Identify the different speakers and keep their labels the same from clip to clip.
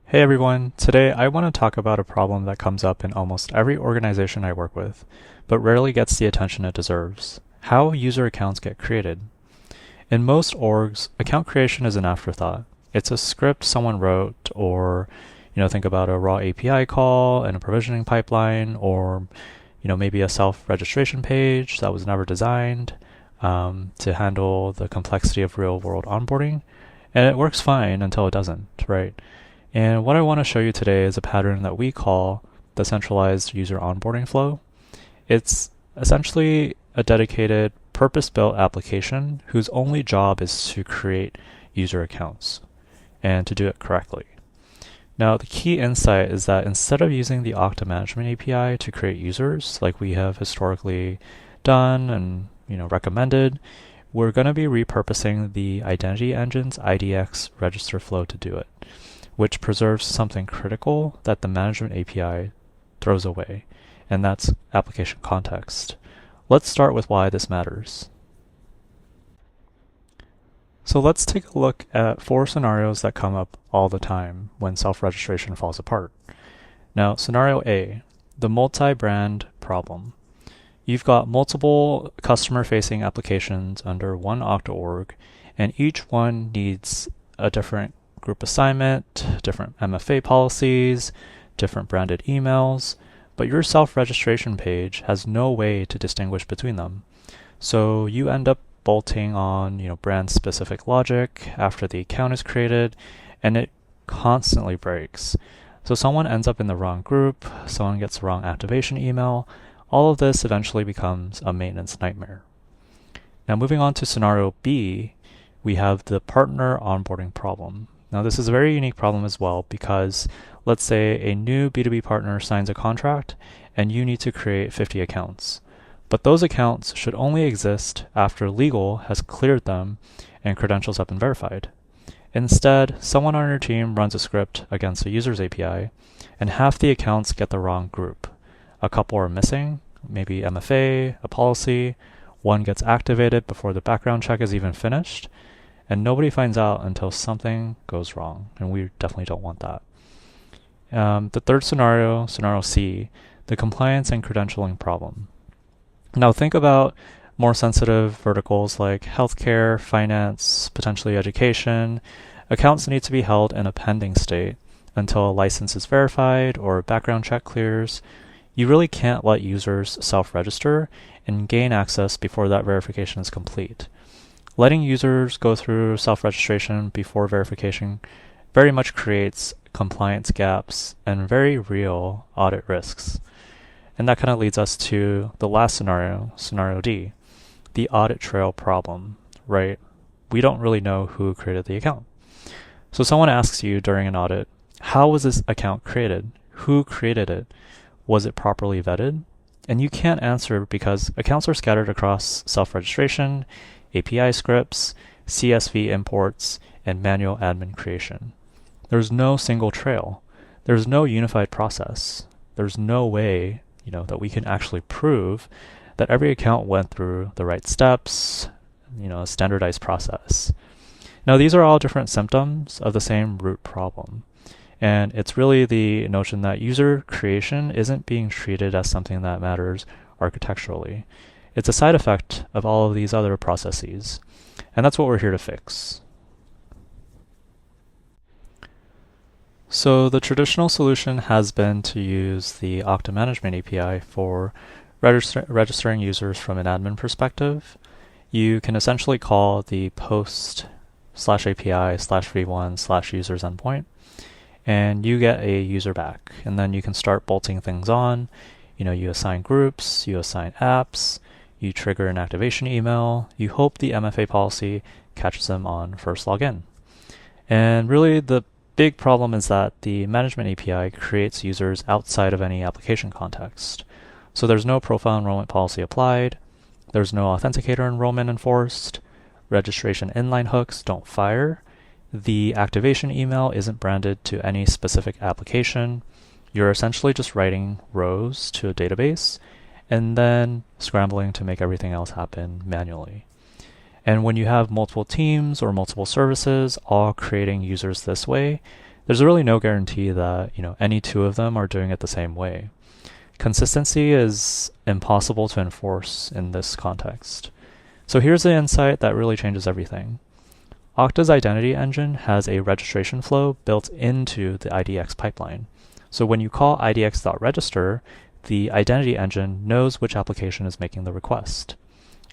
Speaker 1: Hey everyone, today I want to talk about a problem that comes up in almost every organization I work with, but rarely gets the attention it deserves. How user accounts get created. In most orgs, account creation is an afterthought. It's a script someone wrote, or think about a raw API call and a provisioning pipeline, or maybe a self-registration page that was never designed to handle the complexity of real-world onboarding. And it works fine until it doesn't, right? And what I want to show you today is a pattern that we call the centralized user onboarding flow. It's essentially a dedicated, purpose-built application whose only job is to create user accounts and to do it correctly. Now, the key insight is that instead of using the Okta management API to create users like we have historically done and recommended, we're going to be repurposing the identity engine's IDX register flow to do it, which preserves something critical that the management API throws away, and that's application context. Let's start with why this matters. So let's take a look at 4 scenarios that come up all the time when self-registration falls apart. Now, scenario A, the multi-brand problem. You've got multiple customer-facing applications under one Okta org, and each one needs a different group assignment, different MFA policies, different branded emails, but your self-registration page has no way to distinguish between them. So you end up bolting on, brand-specific logic after the account is created, and it constantly breaks. So someone ends up in the wrong group, someone gets the wrong activation email. All of this eventually becomes a maintenance nightmare. Now moving on to scenario B, we have the partner onboarding problem. Now this is a very unique problem as well because let's say a new B2B partner signs a contract and you need to create 50 accounts. But those accounts should only exist after legal has cleared them and credentials have been verified. Instead, someone on your team runs a script against a user's API and half the accounts get the wrong group. A couple are missing, maybe MFA, a policy, one gets activated before the background check is even finished, and nobody finds out until something goes wrong, and we definitely don't want that. The third scenario, scenario C, the compliance and credentialing problem. Now think about more sensitive verticals like healthcare, finance, potentially education. Accounts need to be held in a pending state until a license is verified or a background check clears. You really can't let users self-register and gain access before that verification is complete. Letting users go through self-registration before verification very much creates compliance gaps and very real audit risks. And that kind of leads us to the last scenario, scenario D, the audit trail problem, right? We don't really know who created the account. So someone asks you during an audit, how was this account created? Who created it? Was it properly vetted? And you can't answer because accounts are scattered across self-registration, API scripts, CSV imports, and manual admin creation. There's no single trail. There's no unified process. There's no way that we can actually prove that every account went through the right steps, a standardized process. Now, these are all different symptoms of the same root problem. And it's really the notion that user creation isn't being treated as something that matters architecturally. It's a side effect of all of these other processes. And that's what we're here to fix. So the traditional solution has been to use the Okta Management API for registering users from an admin perspective. You can essentially call the post/API/v1/users endpoint, and you get a user back. And then you can start bolting things on. You assign groups, you assign apps, you trigger an activation email, you hope the MFA policy catches them on first login. And really the big problem is that the management API creates users outside of any application context. So there's no profile enrollment policy applied, there's no authenticator enrollment enforced, registration inline hooks don't fire, the activation email isn't branded to any specific application. You're essentially just writing rows to a database and then scrambling to make everything else happen manually. And when you have multiple teams or multiple services all creating users this way, there's really no guarantee that, any two of them are doing it the same way. Consistency is impossible to enforce in this context. So here's the insight that really changes everything. Okta's identity engine has a registration flow built into the IDX pipeline. So when you call idx.register, the identity engine knows which application is making the request.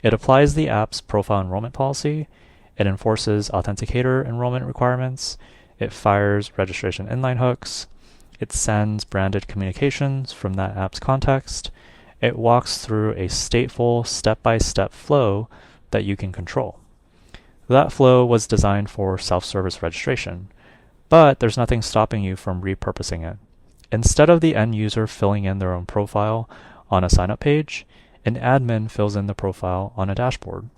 Speaker 1: It applies the app's profile enrollment policy, it enforces authenticator enrollment requirements, it fires registration inline hooks, it sends branded communications from that app's context, it walks through a stateful step-by-step flow that you can control. That flow was designed for self-service registration, but there's nothing stopping you from repurposing it. Instead of the end user filling in their own profile on a sign-up page, an admin fills in the profile on a dashboard,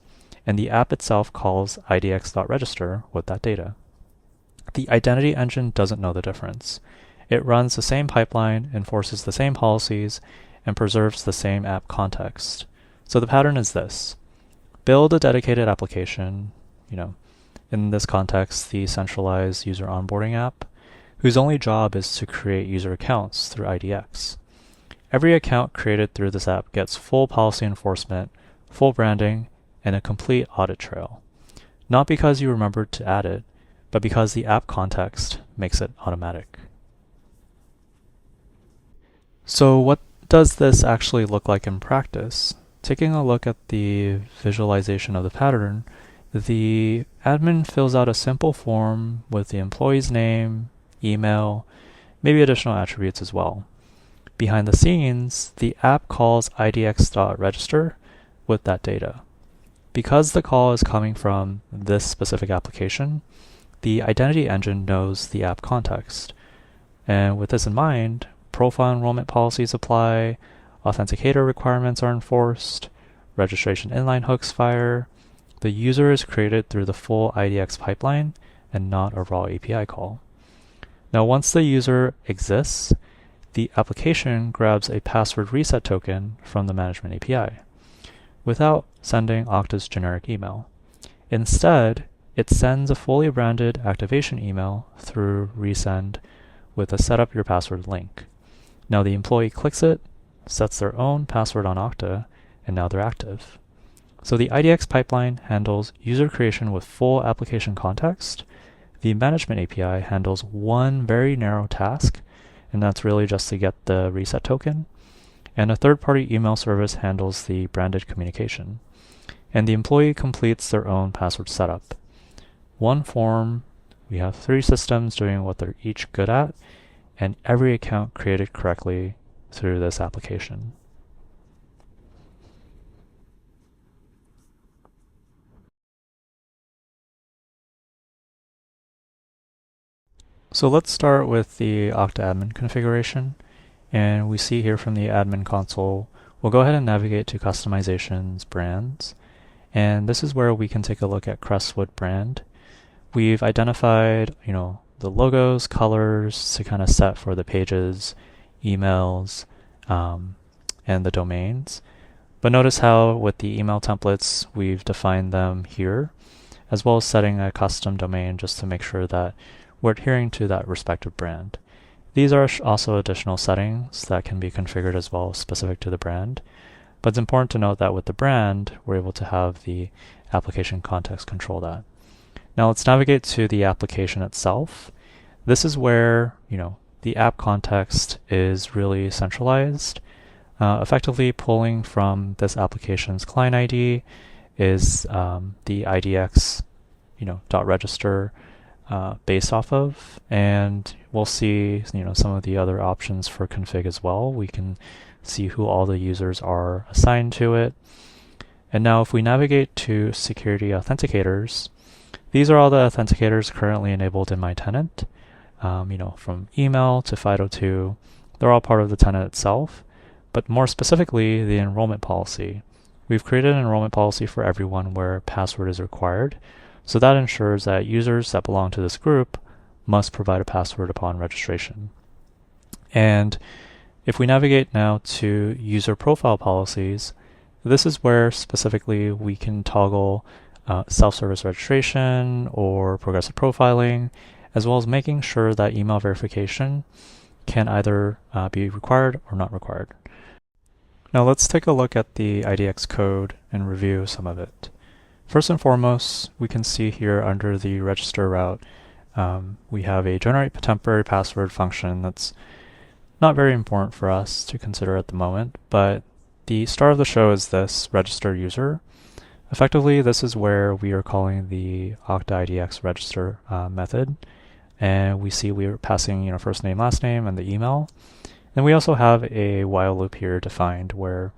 Speaker 1: and the app itself calls idx.register with that data. The identity engine doesn't know the difference. It runs the same pipeline, enforces the same policies, and preserves the same app context. So the pattern is this. Build a dedicated application, in this context, the centralized user onboarding app, whose only job is to create user accounts through IDX. Every account created through this app gets full policy enforcement, full branding, and a complete audit trail. Not because you remembered to add it, but because the app context makes it automatic. So what does this actually look like in practice? Taking a look at the visualization of the pattern, the admin fills out a simple form with the employee's name, email, maybe additional attributes as well. Behind the scenes, the app calls idx.register with that data. Because the call is coming from this specific application, the identity engine knows the app context. And with this in mind, profile enrollment policies apply, authenticator requirements are enforced, registration inline hooks fire. The user is created through the full IDX pipeline and not a raw API call. Now, once the user exists, the application grabs a password reset token from the management API without sending Okta's generic email. Instead, it sends a fully branded activation email through resend with a setup your password link. Now the employee clicks it, sets their own password on Okta, and now they're active. So the IDX pipeline handles user creation with full application context. The management API handles one very narrow task, and that's really just to get the reset token. And a third-party email service handles the branded communication. And the employee completes their own password setup. One form, we have 3 systems doing what they're each good at, and every account created correctly through this application. So let's start with the Okta admin configuration. And we see here from the admin console, we'll go ahead and navigate to customizations, brands. And this is where we can take a look at Crestwood brand. We've identified, the logos, colors to kind of set for the pages, emails, and the domains. But notice how with the email templates, we've defined them here, as well as setting a custom domain just to make sure that we're adhering to that respective brand. These are also additional settings that can be configured as well, specific to the brand. But it's important to note that with the brand, we're able to have the application context control that. Now let's navigate to the application itself. This is where, the app context is really centralized. Effectively pulling from this application's client ID is the IDX, .register based off of, and we'll see, some of the other options for config as well. We can see who all the users are assigned to it. And now if we navigate to security authenticators, these are all the authenticators currently enabled in my tenant. From email to FIDO2, they're all part of the tenant itself. But more specifically, the enrollment policy. We've created an enrollment policy for everyone where password is required. So that ensures that users that belong to this group must provide a password upon registration. And if we navigate now to user profile policies, this is where specifically we can toggle self-service registration or progressive profiling, as well as making sure that email verification can either be required or not required. Now let's take a look at the IDX code and review some of it. First and foremost, we can see here under the register route, we have a generate temporary password function that's not very important for us to consider at the moment, but the star of the show is this register user. Effectively, this is where we are calling the Okta IDX register method, and we see we are passing first name, last name, and the email. Then we also have a while loop here defined where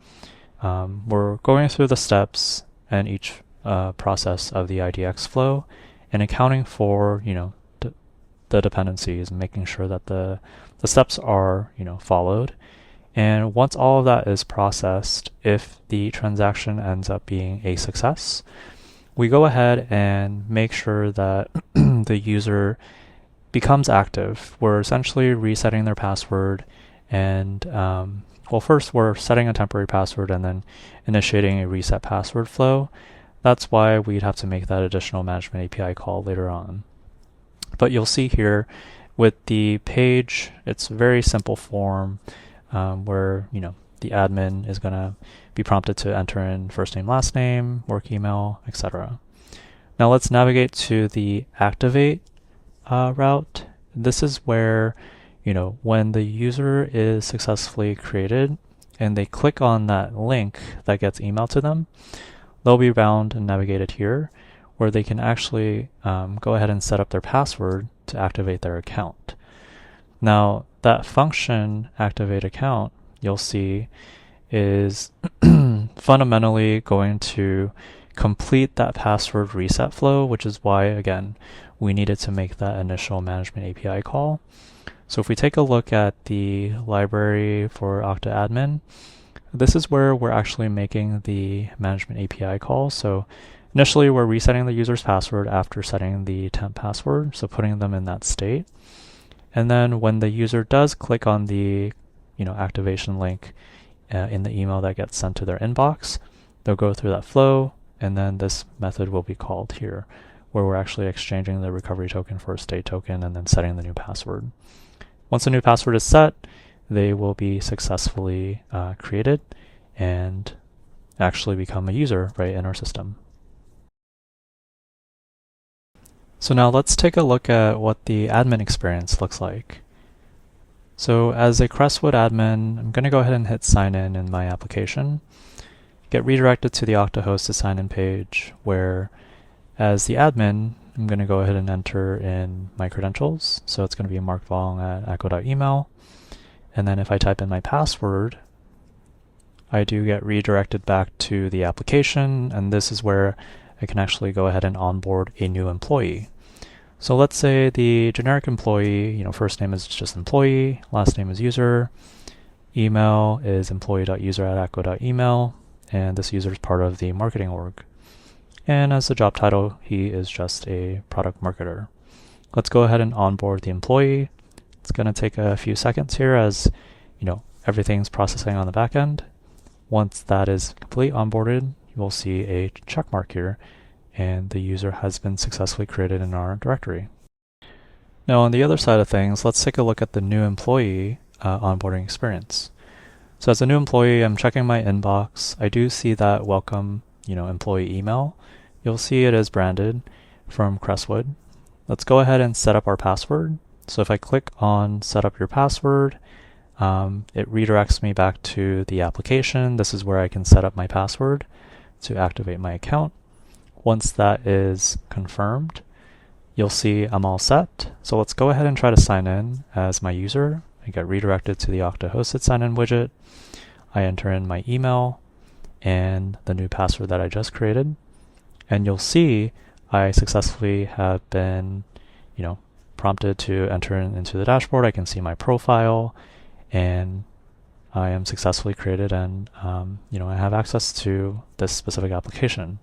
Speaker 1: we're going through the steps and each process of the IDX flow and accounting for the dependencies and making sure that the steps are followed. And once all of that is processed, if the transaction ends up being a success, we go ahead and make sure that the user becomes active. We're essentially resetting their password and well, first we're setting a temporary password and then initiating a reset password flow. That's why we'd have to make that additional management API call later on. But you'll see here with the page, it's a very simple form where the admin is going to be prompted to enter in first name, last name, work email, etc. Now let's navigate to the activate route. This is where when the user is successfully created and they click on that link that gets emailed to them, they'll be bound and navigated here where they can actually go ahead and set up their password to activate their account. Now that function activate account, you'll see, is fundamentally going to complete that password reset flow, which is why, again, we needed to make that initial management API call. So if we take a look at the library for Okta admin, this is where we're actually making the management API call. So initially, we're resetting the user's password after setting the temp password, so putting them in that state. And then when the user does click on the activation link in the email that gets sent to their inbox, they'll go through that flow, and then this method will be called here, where we're actually exchanging the recovery token for a state token and then setting the new password. Once the new password is set, they will be successfully created and actually become a user right in our system. So now let's take a look at what the admin experience looks like. So as a Crestwood admin, I'm going to go ahead and hit sign in my application. Get redirected to the Okta hosted sign-in page where, as the admin, I'm going to go ahead and enter in my credentials. So it's going to be markvong@echo.email. And then if I type in my password, I do get redirected back to the application, and this is where I can actually go ahead and onboard a new employee. So let's say the generic employee, first name is just employee, last name is user, email is employee.user@echo.email, and this user is part of the marketing org. And as the job title, he is just a product marketer. Let's go ahead and onboard the employee. It's going to take a few seconds here as everything's processing on the back end. Once that is complete onboarded, you will see a check mark here, and the user has been successfully created in our directory. Now on the other side of things, let's take a look at the new employee onboarding experience. So as a new employee, I'm checking my inbox. I do see that welcome employee email. You'll see it is branded from Crestwood. Let's go ahead and set up our password. So if I click on set up your password, it redirects me back to the application. This is where I can set up my password to activate my account. Once that is confirmed, you'll see I'm all set. So let's go ahead and try to sign in as my user. I get redirected to the Okta hosted sign-in widget. I enter in my email and the new password that I just created. And you'll see I successfully have been, prompted to enter into the dashboard. I can see my profile and I am successfully created and, I have access to this specific application.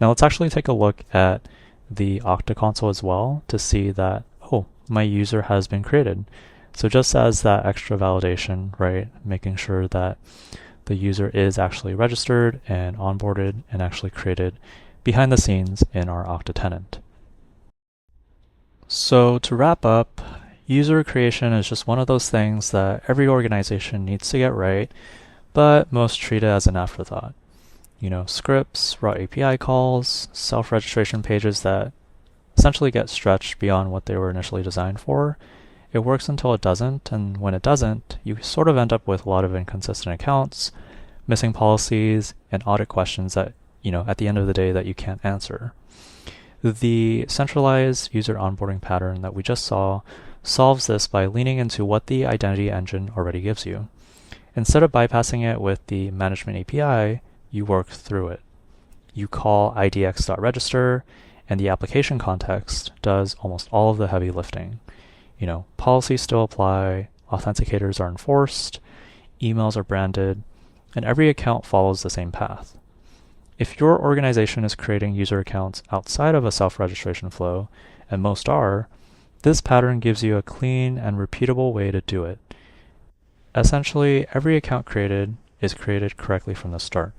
Speaker 1: Now let's actually take a look at the Okta console as well to see that, oh, my user has been created. So just as that extra validation, right, making sure that the user is actually registered and onboarded and actually created behind the scenes in our Okta tenant. So to wrap up, user creation is just one of those things that every organization needs to get right, but most treat it as an afterthought. Scripts, raw API calls, self-registration pages that essentially get stretched beyond what they were initially designed for. It works until it doesn't, and when it doesn't, you sort of end up with a lot of inconsistent accounts, missing policies, and audit questions that, at the end of the day that you can't answer. The centralized user onboarding pattern that we just saw solves this by leaning into what the identity engine already gives you. Instead of bypassing it with the management API, you work through it. You call idx.register, and the application context does almost all of the heavy lifting. Policies still apply, authenticators are enforced, emails are branded, and every account follows the same path. If your organization is creating user accounts outside of a self-registration flow, and most are, this pattern gives you a clean and repeatable way to do it. Essentially, every account created is created correctly from the start.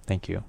Speaker 1: Thank you.